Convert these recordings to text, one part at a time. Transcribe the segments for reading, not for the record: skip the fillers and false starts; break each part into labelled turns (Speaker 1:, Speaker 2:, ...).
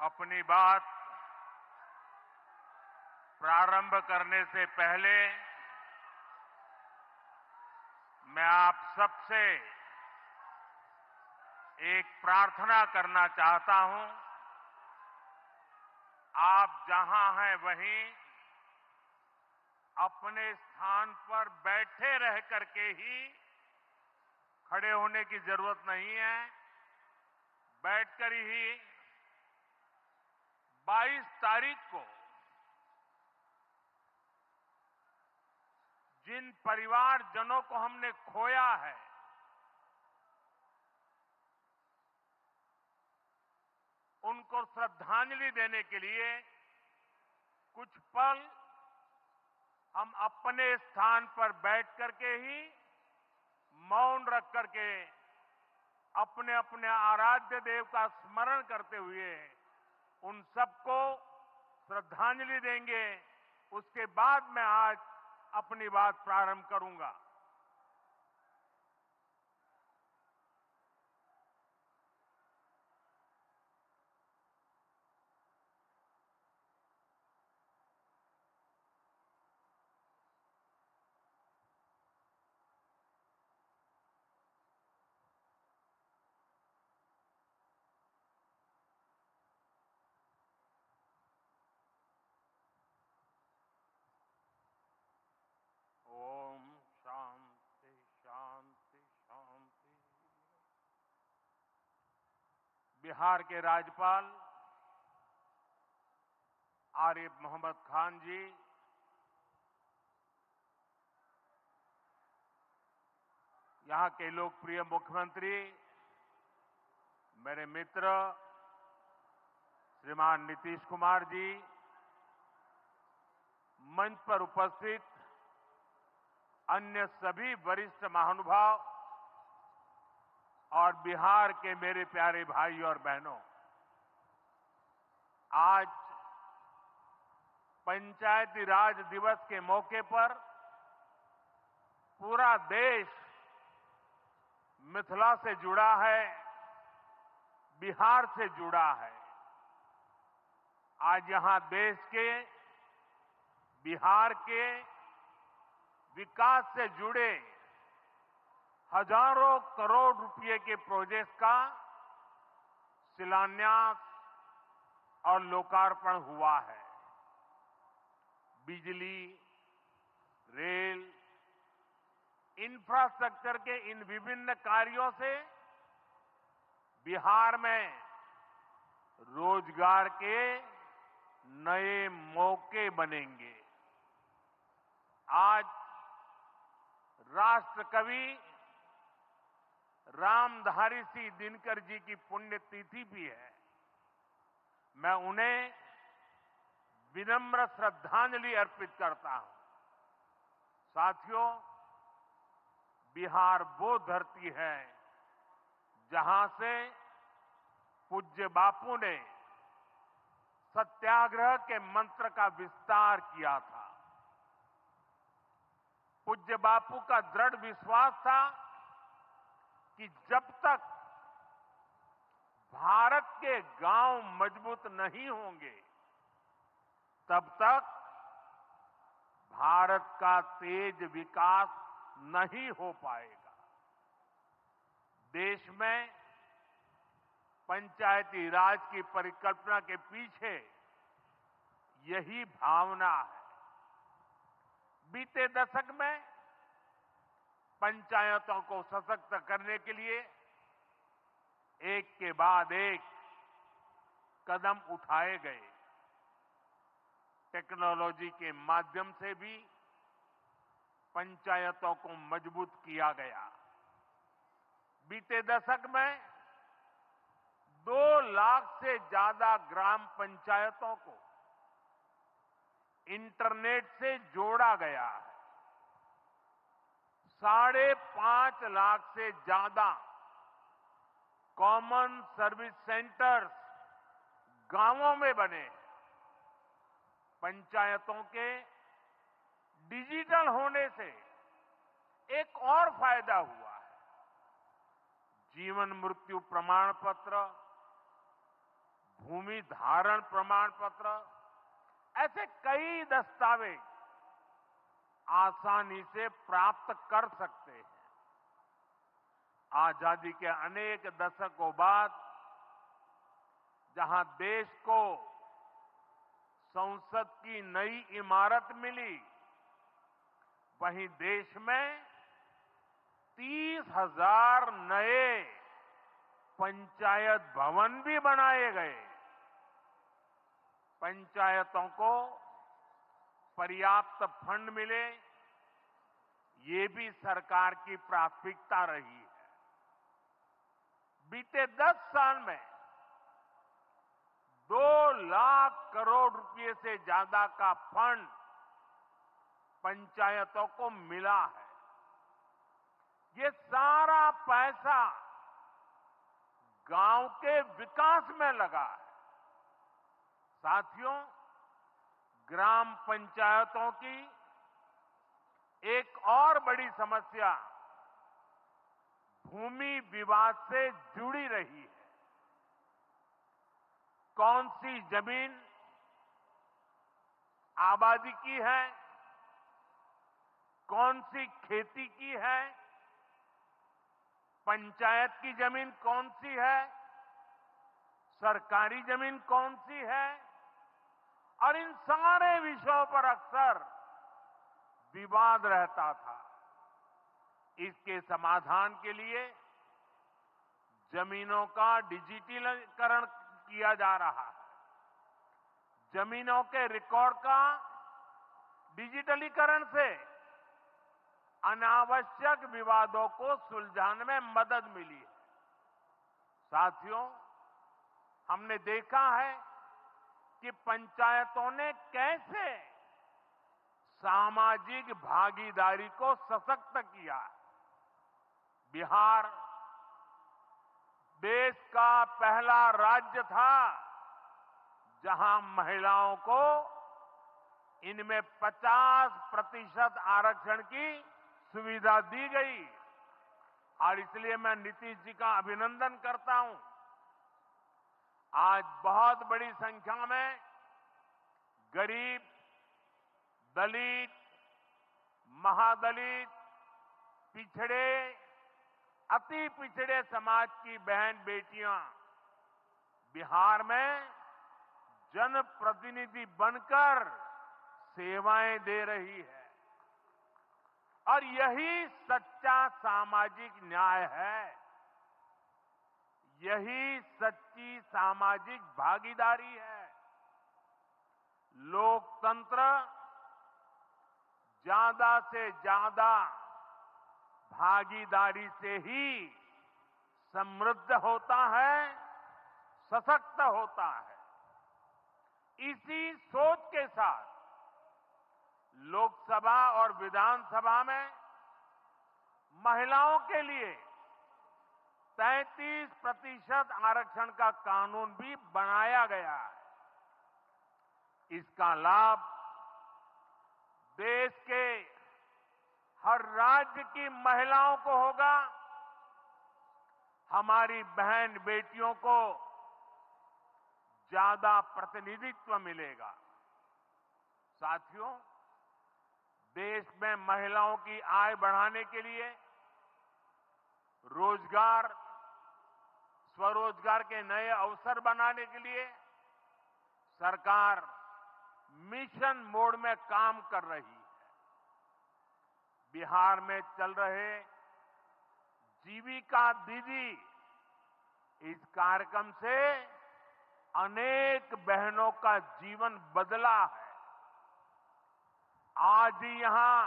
Speaker 1: अपनी बात प्रारंभ करने से पहले मैं आप सबसे एक प्रार्थना करना चाहता हूं। आप जहां हैं वहीं अपने स्थान पर बैठे रह करके ही, खड़े होने की जरूरत नहीं है, बैठकर ही 22 तारीख को जिन परिवारजनों को हमने खोया है, उनको श्रद्धांजलि देने के लिए कुछ पल हम अपने स्थान पर बैठ करके ही मौन रख करके अपने अपने आराध्य देव का स्मरण करते हुए उन सबको श्रद्धांजलि देंगे। उसके बाद मैं आज अपनी बात प्रारंभ करूंगा। ओम शांति शांति शांति। बिहार के राज्यपाल आरिफ मोहम्मद खान जी, यहां के लोकप्रिय मुख्यमंत्री मेरे मित्र श्रीमान नीतीश कुमार जी, मंच पर उपस्थित अन्य सभी वरिष्ठ महानुभाव और बिहार के मेरे प्यारे भाई और बहनों, आज पंचायती राज दिवस के मौके पर पूरा देश मिथिला से जुड़ा है, बिहार से जुड़ा है। आज यहां देश के, बिहार के विकास से जुड़े हजारों करोड़ रुपए के प्रोजेक्ट का शिलान्यास और लोकार्पण हुआ है। बिजली, रेल, इंफ्रास्ट्रक्चर के इन विभिन्न कार्यों से बिहार में रोजगार के नए मौके बनेंगे। आज राष्ट्र कवि रामधारी सिंह दिनकर जी की पुण्यतिथि भी है। मैं उन्हें विनम्र श्रद्धांजलि अर्पित करता हूं। साथियों, बिहार वो धरती है जहां से पूज्य बापू ने सत्याग्रह के मंत्र का विस्तार किया था। पूज्य बापू का दृढ़ विश्वास था कि जब तक भारत के गांव मजबूत नहीं होंगे, तब तक भारत का तेज विकास नहीं हो पाएगा। देश में पंचायती राज की परिकल्पना के पीछे यही भावना है। बीते दशक में पंचायतों को सशक्त करने के लिए एक के बाद एक कदम उठाए गए। टेक्नोलॉजी के माध्यम से भी पंचायतों को मजबूत किया गया। बीते दशक में 2 लाख से ज्यादा ग्राम पंचायतों को इंटरनेट से जोड़ा गया है। 5.5 लाख से ज्यादा कॉमन सर्विस सेंटर्स गांवों में बने। पंचायतों के डिजिटल होने से एक और फायदा हुआ है। जीवन मृत्यु प्रमाण पत्र, भूमि धारण प्रमाण पत्र, ऐसे कई दस्तावेज आसानी से प्राप्त कर सकते हैं। आजादी के अनेक दशकों बाद जहां देश को संसद की नई इमारत मिली, वहीं देश में 30,000 नए पंचायत भवन भी बनाए गए। पंचायतों को पर्याप्त फंड मिले, ये भी सरकार की प्राथमिकता रही है। बीते 10 साल में 2 लाख करोड़ रुपए से ज्यादा का फंड पंचायतों को मिला है। ये सारा पैसा गांव के विकास में लगा है। साथियों, ग्राम पंचायतों की एक और बड़ी समस्या भूमि विवाद से जुड़ी रही है। कौन सी जमीन आबादी की है, कौन सी खेती की है, पंचायत की जमीन कौन सी है, सरकारी जमीन कौन सी है, और इन सारे विषयों पर अक्सर विवाद रहता था। इसके समाधान के लिए जमीनों का डिजिटलीकरण किया जा रहा है। जमीनों के रिकॉर्ड का डिजिटलीकरण से अनावश्यक विवादों को सुलझाने में मदद मिली है। साथियों, हमने देखा है कि पंचायतों ने कैसे सामाजिक भागीदारी को सशक्त किया। बिहार देश का पहला राज्य था जहां महिलाओं को इनमें 50% आरक्षण की सुविधा दी गई, और इसलिए मैं नीतीश जी का अभिनंदन करता हूं। आज बहुत बड़ी संख्या में गरीब, दलित, महादलित, पिछड़े, अति पिछड़े समाज की बहन बेटियां बिहार में जनप्रतिनिधि बनकर सेवाएं दे रही है, और यही सच्चा सामाजिक न्याय है। यही सच्ची सामाजिक भागीदारी है। लोकतंत्र ज्यादा से ज्यादा भागीदारी से ही समृद्ध होता है, सशक्त होता है। इसी सोच के साथ लोकसभा और विधानसभा में महिलाओं के लिए 33% आरक्षण का कानून भी बनाया गया है। इसका लाभ देश के हर राज्य की महिलाओं को होगा। हमारी बहन बेटियों को ज्यादा प्रतिनिधित्व मिलेगा। साथियों, देश में महिलाओं की आय बढ़ाने के लिए रोजगार, स्वरोजगार के नए अवसर बनाने के लिए सरकार मिशन मोड में काम कर रही है। बिहार में चल रहे जीविका दीदी इस कार्यक्रम से अनेक बहनों का जीवन बदला है। आज ही यहां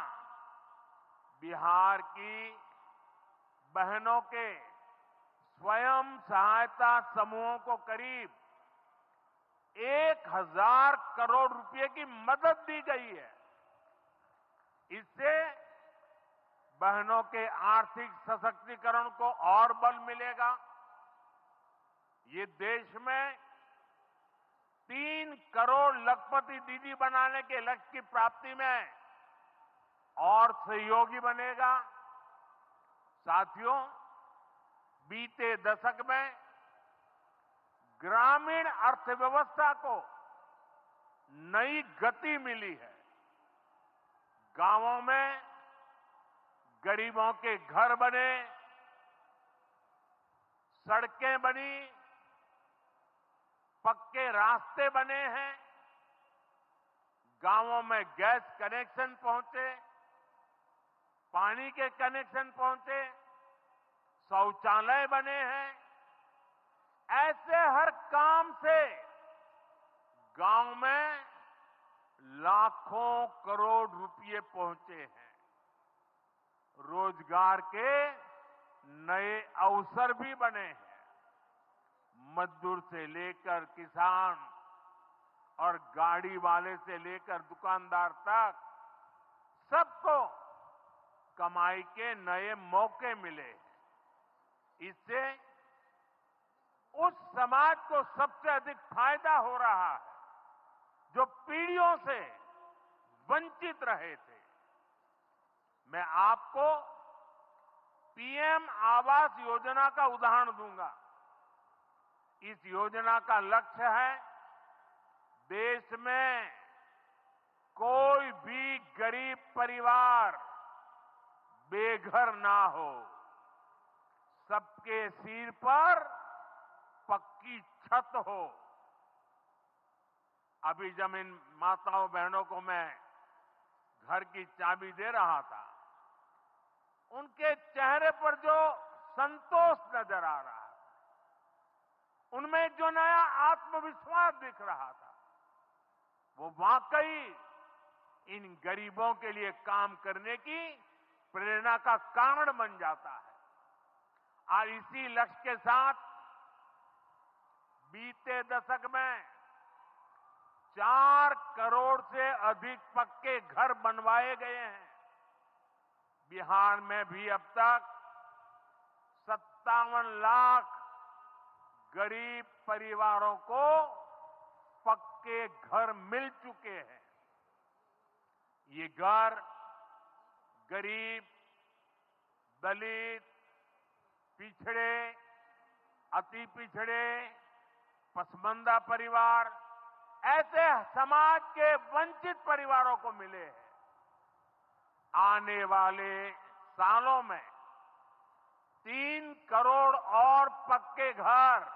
Speaker 1: बिहार की बहनों के स्वयं सहायता समूहों को करीब 1,000 करोड़ रुपए की मदद दी गई है। इससे बहनों के आर्थिक सशक्तिकरण को और बल मिलेगा। ये देश में 3 करोड़ लखपति दीदी बनाने के लक्ष्य की प्राप्ति में और सहयोगी बनेगा। साथियों, बीते दशक में ग्रामीण अर्थव्यवस्था को नई गति मिली है। गांवों में गरीबों के घर बने, सड़कें बनी, पक्के रास्ते बने हैं, गांवों में गैस कनेक्शन पहुंचे, पानी के कनेक्शन पहुंचे, शौचालय बने हैं। ऐसे हर काम से गांव में लाखों करोड़ रुपए पहुंचे हैं। रोजगार के नए अवसर भी बने हैं। मजदूर से लेकर किसान और गाड़ी वाले से लेकर दुकानदार तक सबको कमाई के नए मौके मिले हैं। इससे उस समाज को सबसे अधिक फायदा हो रहा है जो पीढ़ियों से वंचित रहे थे। मैं आपको पीएम आवास योजना का उदाहरण दूंगा। इस योजना का लक्ष्य है देश में कोई भी गरीब परिवार बेघर ना हो, सबके सिर पर पक्की छत हो। अभी जब इन माताओं बहनों को मैं घर की चाबी दे रहा था, उनके चेहरे पर जो संतोष नजर आ रहा था, उनमें जो नया आत्मविश्वास दिख रहा था, वो वाकई इन गरीबों के लिए काम करने की प्रेरणा का कारण बन जाता है। और इसी लक्ष्य के साथ बीते दशक में 4 करोड़ से अधिक पक्के घर बनवाए गए हैं। बिहार में भी अब तक 57 लाख गरीब परिवारों को पक्के घर मिल चुके हैं। ये घर गरीब, दलित, पिछड़े, अति पिछड़े, पसमानदा परिवार, ऐसे समाज के वंचित परिवारों को मिले हैं। आने वाले सालों में 3 करोड़ और पक्के घर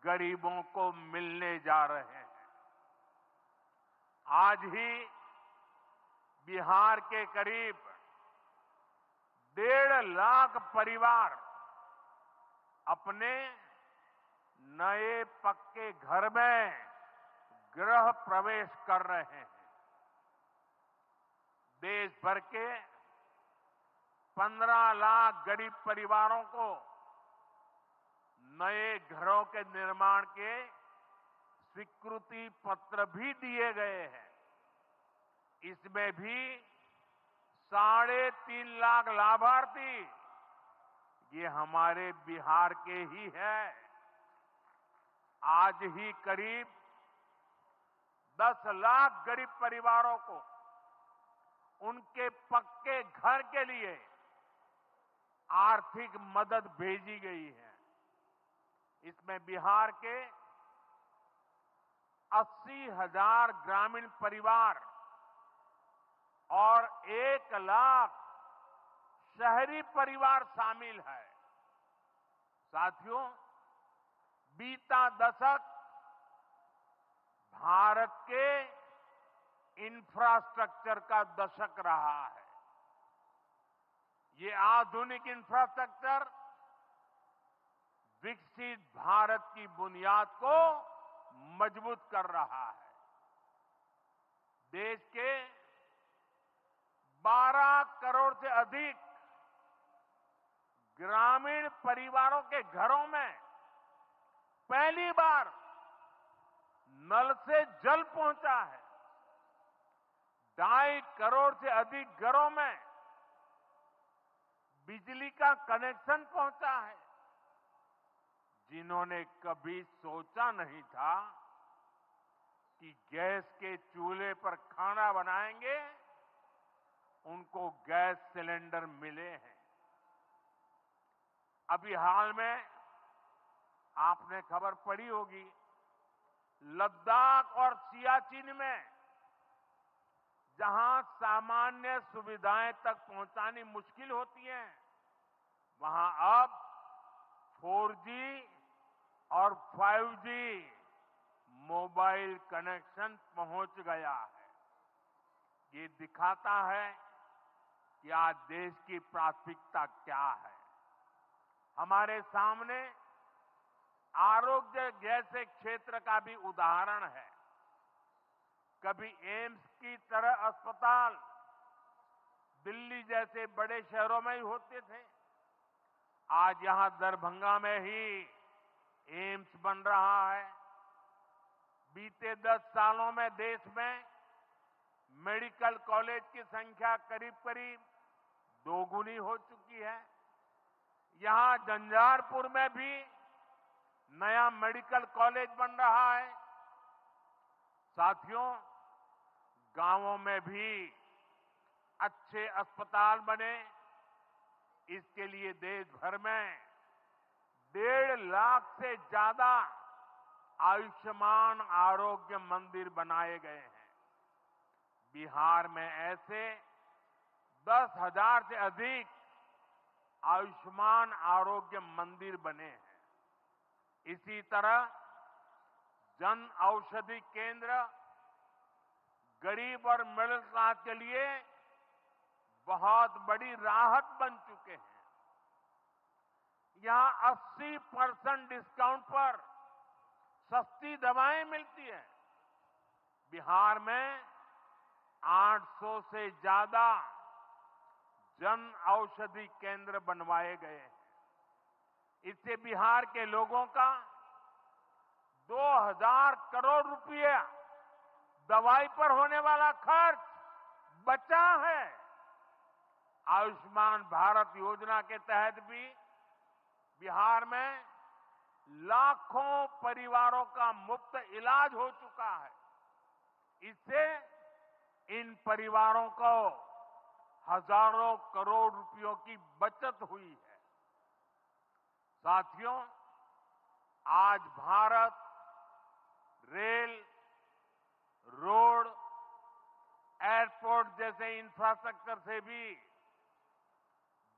Speaker 1: गरीबों को मिलने जा रहे हैं। आज ही बिहार के करीब 1.5 लाख परिवार अपने नए पक्के घर में गृह प्रवेश कर रहे हैं। देश भर के 15 लाख गरीब परिवारों को नए घरों के निर्माण के स्वीकृति पत्र भी दिए गए हैं। इसमें भी 3.5 लाख लाभार्थी ये हमारे बिहार के ही हैं। आज ही करीब 10 लाख गरीब परिवारों को उनके पक्के घर के लिए आर्थिक मदद भेजी गई है। इसमें बिहार के 80,000 ग्रामीण परिवार और 1 लाख शहरी परिवार शामिल है। साथियों, बीता दशक भारत के इंफ्रास्ट्रक्चर का दशक रहा है। ये आधुनिक इंफ्रास्ट्रक्चर विकसित भारत की बुनियाद को मजबूत कर रहा है। देश के 12 करोड़ से अधिक ग्रामीण परिवारों के घरों में पहली बार नल से जल पहुंचा है। 2.5 करोड़ से अधिक घरों में बिजली का कनेक्शन पहुंचा है। जिन्होंने कभी सोचा नहीं था कि गैस के चूल्हे पर खाना बनाएंगे, उनको गैस सिलेंडर मिले हैं। अभी हाल में आपने खबर पढ़ी होगी, लद्दाख और सियाचिन में जहां सामान्य सुविधाएं तक पहुंचानी मुश्किल होती है, वहां अब 4G और 5G मोबाइल कनेक्शन पहुंच गया है। ये दिखाता है कि आज देश की प्राथमिकता क्या है। हमारे सामने आरोग्य जैसे क्षेत्र का भी उदाहरण है। कभी एम्स की तरह अस्पताल दिल्ली जैसे बड़े शहरों में ही होते थे, आज यहां दरभंगा में ही एम्स बन रहा है। बीते 10 सालों में देश में मेडिकल कॉलेज की संख्या करीब करीब दोगुनी हो चुकी है। यहां झंझारपुर में भी नया मेडिकल कॉलेज बन रहा है। साथियों, गांवों में भी अच्छे अस्पताल बने, इसके लिए देश भर में 1.5 लाख से ज्यादा आयुष्मान आरोग्य मंदिर बनाए गए हैं। बिहार में ऐसे 10,000 से अधिक आयुष्मान आरोग्य मंदिर बने हैं। इसी तरह जन औषधि केंद्र गरीब और मिडिल क्लास के लिए बहुत बड़ी राहत बन चुके हैं। यहां 80% डिस्काउंट पर सस्ती दवाएं मिलती हैं। बिहार में 800 से ज्यादा जन औषधि केंद्र बनवाए गए हैं। इससे बिहार के लोगों का 2,000 करोड़ रुपया दवाई पर होने वाला खर्च बचा है। आयुष्मान भारत योजना के तहत भी बिहार में लाखों परिवारों का मुफ्त इलाज हो चुका है। इससे इन परिवारों को हजारों करोड़ रुपयों की बचत हुई है। साथियों, आज भारत रेल, रोड, एयरपोर्ट जैसे इंफ्रास्ट्रक्चर से भी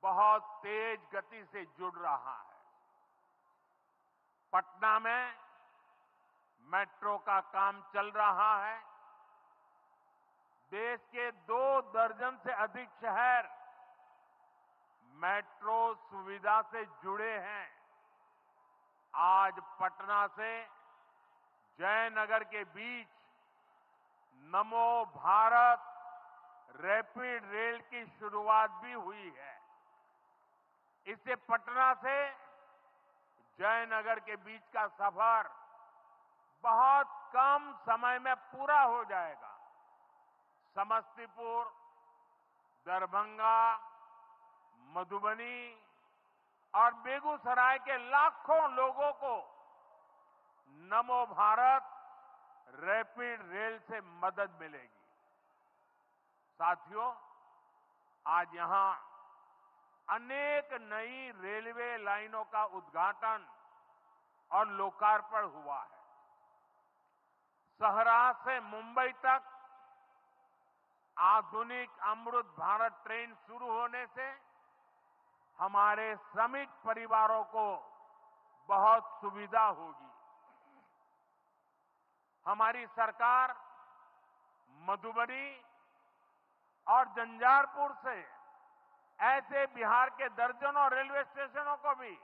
Speaker 1: बहुत तेज गति से जुड़ रहा है। पटना में मेट्रो का काम चल रहा है। देश के 2 दर्जन से अधिक शहर मेट्रो सुविधा से जुड़े हैं। आज पटना से जयनगर के बीच नमो भारत रैपिड रेल की शुरुआत भी हुई है। इससे पटना से जयनगर के बीच का सफर बहुत कम समय में पूरा हो जाएगा। समस्तीपुर, दरभंगा, मधुबनी और बेगूसराय के लाखों लोगों को नमो भारत रैपिड रेल से मदद मिलेगी। साथियों, आज यहां अनेक नई रेलवे लाइनों का उद्घाटन और लोकार्पण हुआ है। सहरा से मुंबई तक आधुनिक अमृत भारत ट्रेन शुरू होने से हमारे श्रमिक परिवारों को बहुत सुविधा होगी। हमारी सरकार मधुबनी और झंझारपुर से ऐसे बिहार के दर्जनों रेलवे स्टेशनों को भी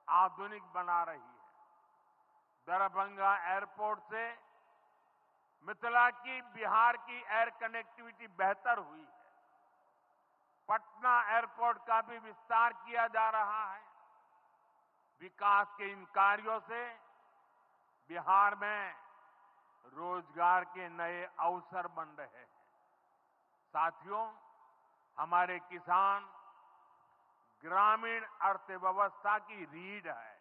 Speaker 1: आधुनिक बना रही है। दरभंगा एयरपोर्ट से मिथिला की बिहार की एयर कनेक्टिविटी बेहतर हुई है। पटना एयरपोर्ट का भी विस्तार किया जा रहा है। विकास के इन कार्यों से बिहार में रोजगार के नए अवसर बन रहे हैं। साथियों, हमारे किसान ग्रामीण अर्थव्यवस्था की रीढ़ है।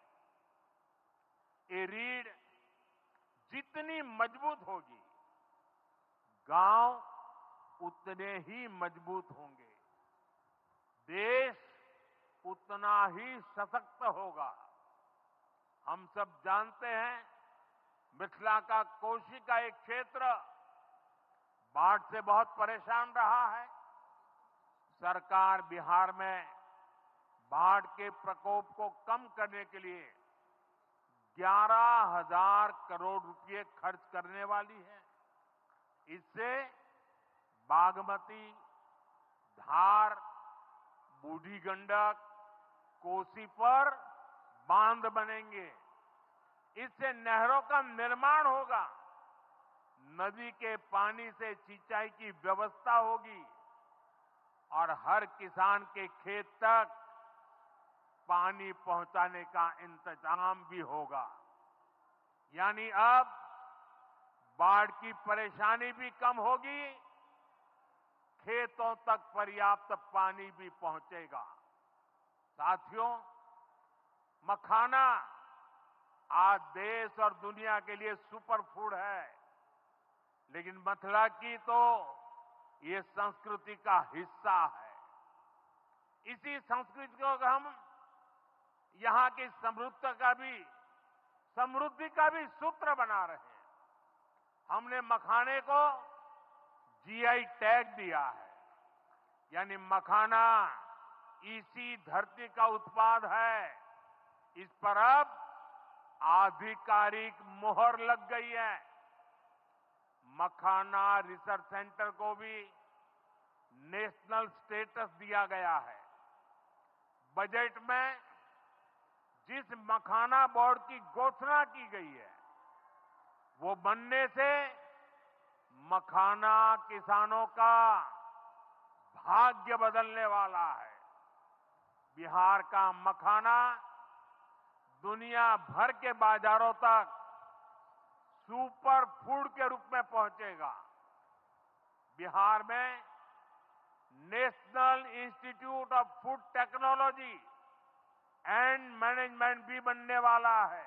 Speaker 1: ये रीढ़ जितनी मजबूत होगी, गांव उतने ही मजबूत होंगे, देश उतना ही सशक्त होगा। हम सब जानते हैं, मिथिला का कोशी का एक क्षेत्र बाढ़ से बहुत परेशान रहा है। सरकार बिहार में बाढ़ के प्रकोप को कम करने के लिए 11,000 करोड़ रुपए खर्च करने वाली है। इससे बागमती, धार, बूढ़ी गंडक, कोसी पर बांध बनेंगे। इससे नहरों का निर्माण होगा, नदी के पानी से सिंचाई की व्यवस्था होगी और हर किसान के खेत तक पानी पहुंचाने का इंतजाम भी होगा। यानी अब बाढ़ की परेशानी भी कम होगी, खेतों तक पर्याप्त पानी भी पहुंचेगा। साथियों, मखाना आज देश और दुनिया के लिए सुपर फूड है, लेकिन मिथिला की तो ये संस्कृति का हिस्सा है। इसी संस्कृति को हम यहां की समृद्धि का भी सूत्र बना रहे हैं। हमने मखाने को जीआई टैग दिया है, यानी मखाना इसी धरती का उत्पाद है। इस पर अब आधिकारिक मोहर लग गई है। मखाना रिसर्च सेंटर को भी नेशनल स्टेटस दिया गया है। बजट में जिस मखाना बोर्ड की घोषणा की गई है, वो बनने से मखाना किसानों का भाग्य बदलने वाला है। बिहार का मखाना दुनिया भर के बाजारों तक सुपर फूड के रूप में पहुंचेगा। बिहार में national institute of food technology and management भी बनने वाला है।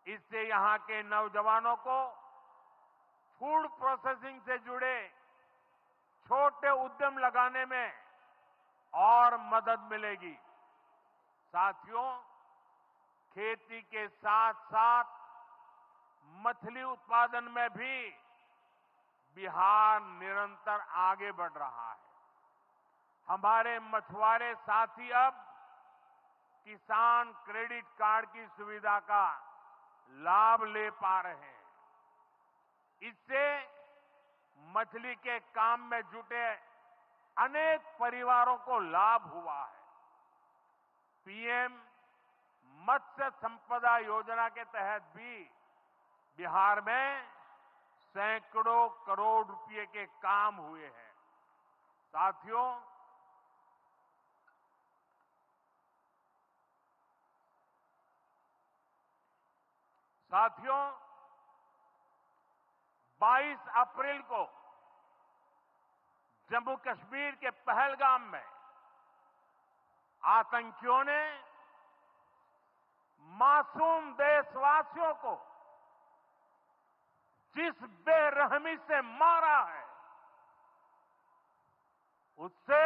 Speaker 1: इससे यहां के नौजवानों को फूड प्रोसेसिंग से जुड़े छोटे उद्यम लगाने में और मदद मिलेगी। साथियों, खेती के साथ साथ मछली उत्पादन में भी बिहार निरंतर आगे बढ़ रहा है। हमारे मछुआरे साथी अब किसान क्रेडिट कार्ड की सुविधा का लाभ ले पा रहे हैं। इससे मछली के काम में जुटे अनेक परिवारों को लाभ हुआ है। पीएम मत्स्य संपदा योजना के तहत भी बिहार में सैकड़ों करोड़ रुपए के काम हुए हैं। साथियों, साथियों 22 अप्रैल को जम्मू कश्मीर के पहलगाम में आतंकियों ने मासूम देशवासियों को जिस बेरहमी से मारा है, उससे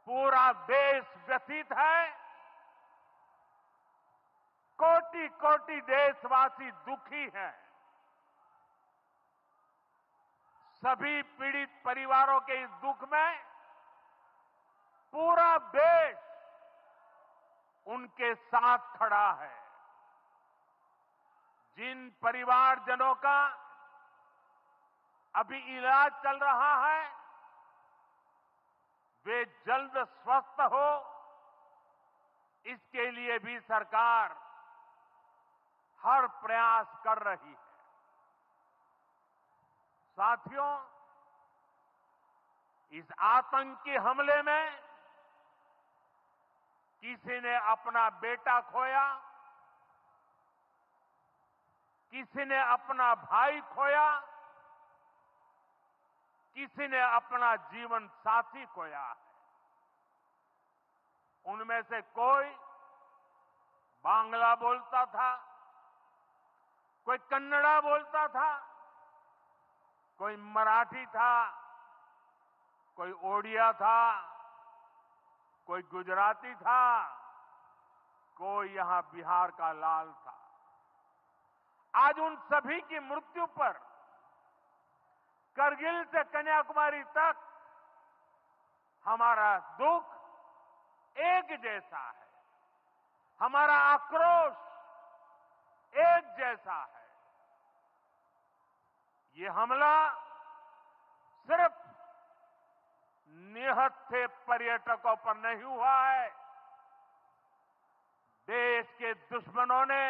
Speaker 1: पूरा देश व्यथित है। कोटि कोटि देशवासी दुखी हैं। सभी पीड़ित परिवारों के इस दुख में पूरा देश उनके साथ खड़ा है। जिन परिवारजनों का अभी इलाज चल रहा है, वे जल्द स्वस्थ हो, इसके लिए भी सरकार हर प्रयास कर रही है। साथियों, इस आतंकी हमले में किसी ने अपना बेटा खोया, किसी ने अपना भाई खोया, किसी ने अपना जीवन साथी खोया है। उनमें से कोई बांग्ला बोलता था, कोई कन्नड़ा बोलता था, कोई मराठी था, कोई ओडिया था, कोई गुजराती था, कोई यहां बिहार का लाल था। आज उन सभी की मृत्यु पर करगिल से कन्याकुमारी तक हमारा दुख एक जैसा है, हमारा आक्रोश एक जैसा है। ये हमला सिर्फ निहत्थे पर्यटकों पर नहीं हुआ है, देश के दुश्मनों ने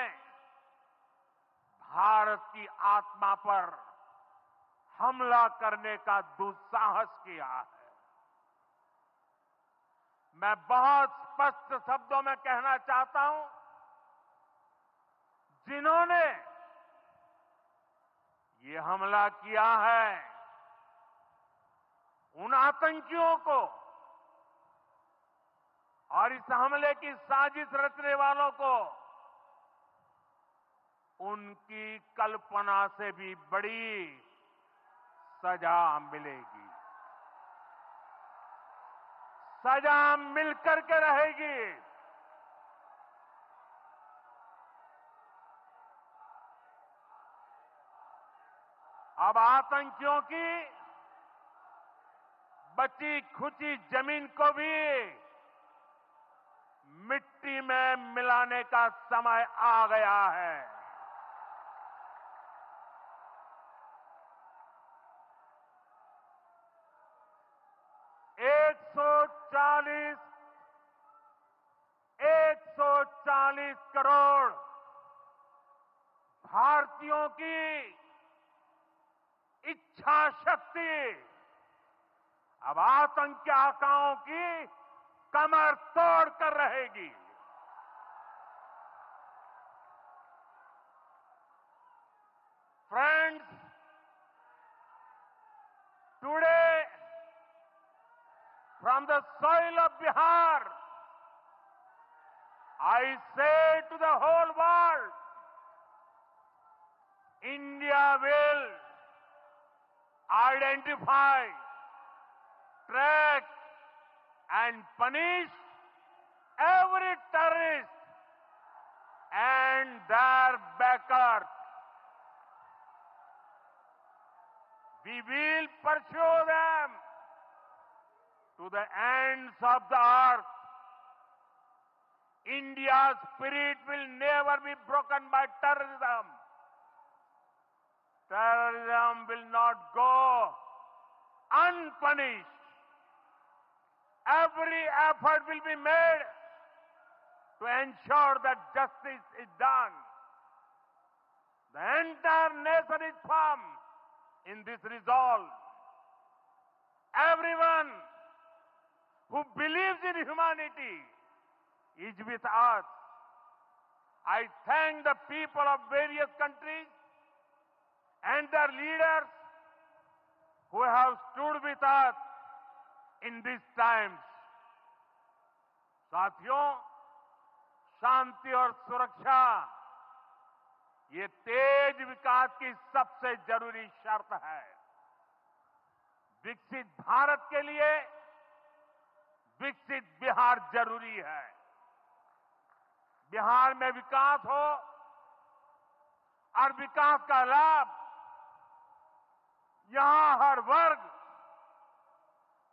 Speaker 1: भारत की आत्मा पर हमला करने का दुस्साहस किया है। मैं बहुत स्पष्ट शब्दों में कहना चाहता हूं, जिन्होंने ये हमला किया है, उन आतंकियों को और इस हमले की साजिश रचने वालों को उनकी कल्पना से भी बड़ी सजा मिलेगी, सजा मिलकर के रहेगी। अब आतंकियों की बची खुची जमीन को भी मिट्टी में मिलाने का समय आ गया है। एक सौ चालीस करोड़ भारतीयों की इच्छा शक्ति अब आतंकी आकाओं की कमर तोड़ कर रहेगी। Friends, today from the soil of Bihar, I say to the whole world, India will identify, track and punish every terrorist and their backers. We will pursue them to the ends of the earth. India's spirit will never be broken by terrorism. Terrorism will not go unpunished. Every effort will be made to ensure that justice is done. The entire nation is firm in this resolve. Everyone who believes in humanity is with us. I thank the people of various countries and their leaders who have stood with us in these times. साथियों, शांति और सुरक्षा ये तेज विकास की सबसे जरूरी शर्त है। विकसित भारत के लिए विकसित बिहार जरूरी है। बिहार में विकास हो और विकास का लाभ यहां हर वर्ग,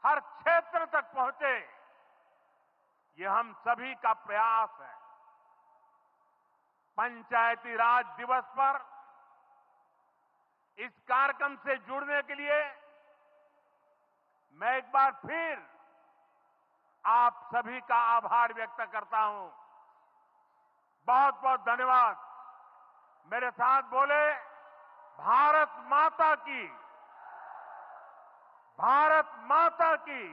Speaker 1: हर क्षेत्र तक पहुंचे, ये हम सभी का प्रयास है। पंचायती राज दिवस पर इस कार्यक्रम से जुड़ने के लिए मैं एक बार फिर आप सभी का आभार व्यक्त करता हूं। बहुत बहुत धन्यवाद। मेरे साथ बोले, भारत माता की, भारत माता की,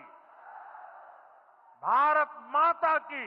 Speaker 1: भारत माता की।